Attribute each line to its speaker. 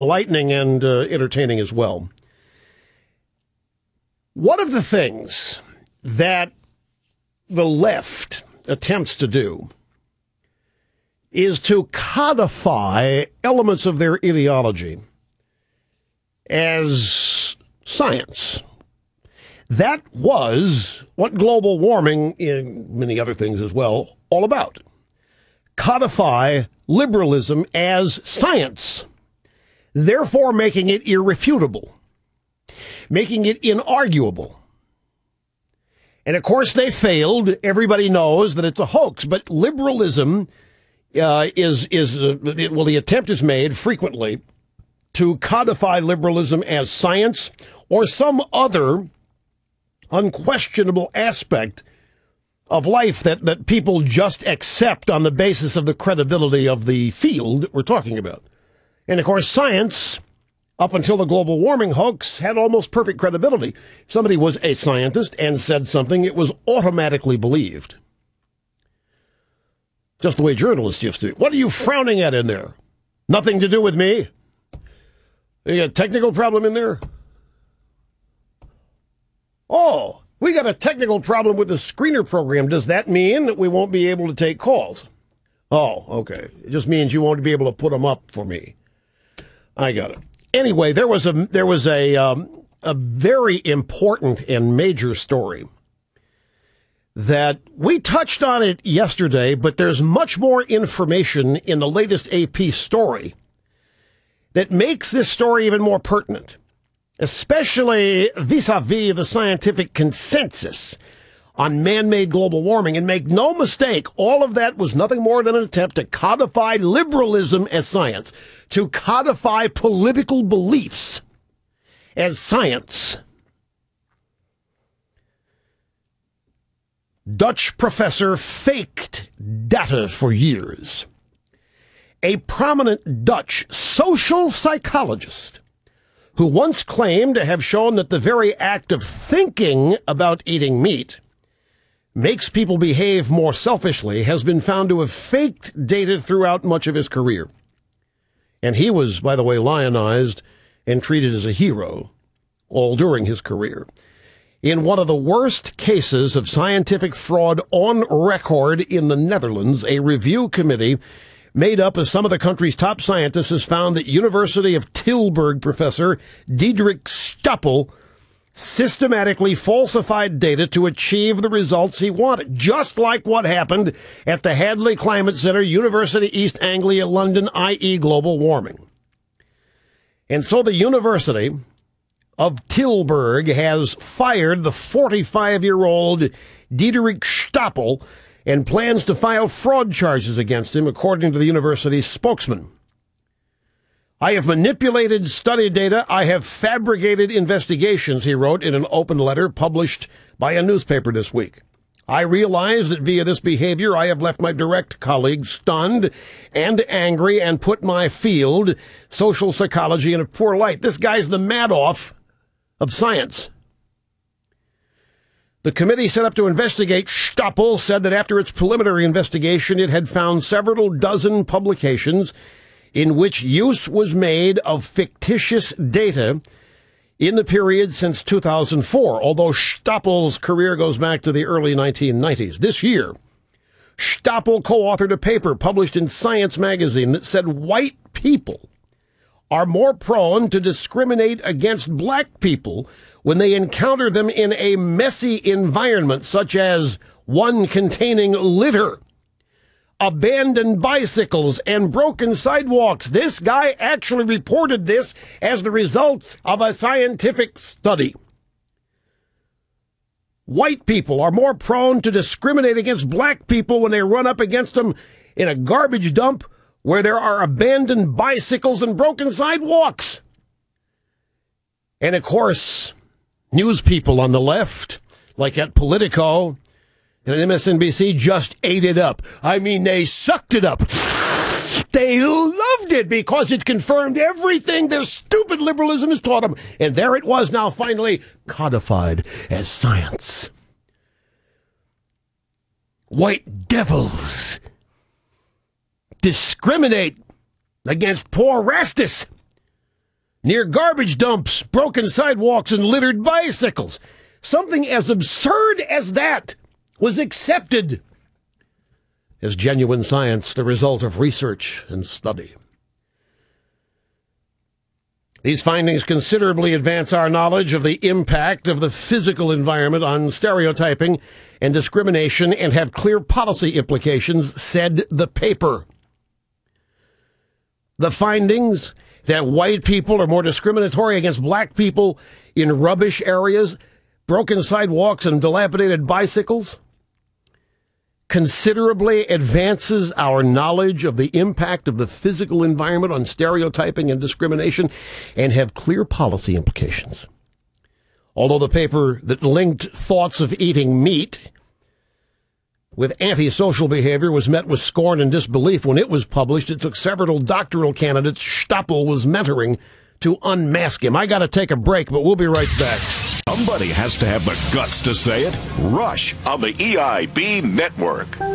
Speaker 1: enlightening and entertaining as well. One of the things that the left attempts to do is to codify elements of their ideology as science. That was what global warming, and many other things as well, all about. Codify liberalism as science, therefore making it irrefutable, making it inarguable. And of course they failed. Everybody knows that it's a hoax, but liberalism the attempt is made frequently to codify liberalism as science or some other unquestionable aspect of life that people just accept on the basis of the credibility of the field we're talking about. And, of course, science, up until the global warming hoax, had almost perfect credibility. If somebody was a scientist and said something, it was automatically believed. Just the way journalists used to. What are you frowning at in there? Nothing to do with me? You got a technical problem in there? Oh, we got a technical problem with the screener program. Does that mean that we won't be able to take calls? Oh, okay. It just means you won't be able to put them up for me. I got it. Anyway, there was a very important and major story that we touched on it yesterday, but there's much more information in the latest AP story that makes this story even more pertinent, especially vis-a-vis the scientific consensus on man-made global warming. And make no mistake, all of that was nothing more than an attempt to codify liberalism as science, to codify political beliefs as science. Dutch professor faked data for years. A prominent Dutch social psychologist who once claimed to have shown that the very act of thinking about eating meat makes people behave more selfishly has been found to have faked data throughout much of his career. And he was, by the way, lionized and treated as a hero all during his career. In one of the worst cases of scientific fraud on record in the Netherlands, a review committee made up of some of the country's top scientists has found that University of Tilburg professor Diederik Stapel systematically falsified data to achieve the results he wanted, just like what happened at the Hadley Climate Center, University East Anglia, London, i.e. global warming. And so the University of Tilburg has fired the 45-year-old Diederik Stapel and plans to file fraud charges against him, according to the university's spokesman. I have manipulated study data. I have fabricated investigations, he wrote in an open letter published by a newspaper this week. I realize that via this behavior, I have left my direct colleagues stunned and angry and put my field, social psychology, in a poor light. This guy's the Madoff of science. The committee set up to investigate Stapel said that after its preliminary investigation, it had found several dozen publications in which use was made of fictitious data in the period since 2004, although Stapel's career goes back to the early 1990s. This year, Stapel co-authored a paper published in Science magazine that said white people are more prone to discriminate against black people when they encounter them in a messy environment, such as one containing litter, abandoned bicycles, and broken sidewalks. This guy actually reported this as the results of a scientific study. White people are more prone to discriminate against black people when they run up against them in a garbage dump where there are abandoned bicycles and broken sidewalks. And, of course, news people on the left, like at Politico and at MSNBC, just ate it up. I mean, they sucked it up. They loved it because it confirmed everything their stupid liberalism has taught them. And there it was now finally codified as science. White devils discriminate against poor Rastus. near garbage dumps, broken sidewalks, and littered bicycles. Something as absurd as that was accepted as genuine science, the result of research and study. These findings considerably advance our knowledge of the impact of the physical environment on stereotyping and discrimination and have clear policy implications, said the paper. The findings that white people are more discriminatory against black people in rubbish areas, broken sidewalks, and dilapidated bicycles considerably advances our knowledge of the impact of the physical environment on stereotyping and discrimination and have clear policy implications. Although the paper that linked thoughts of eating meat with antisocial behavior was met with scorn and disbelief when it was published, it took several doctoral candidates Stoppel was mentoring to unmask him. I got to take a break, but we'll be right back.
Speaker 2: Somebody has to have the guts to say it. Rush on the EIB Network.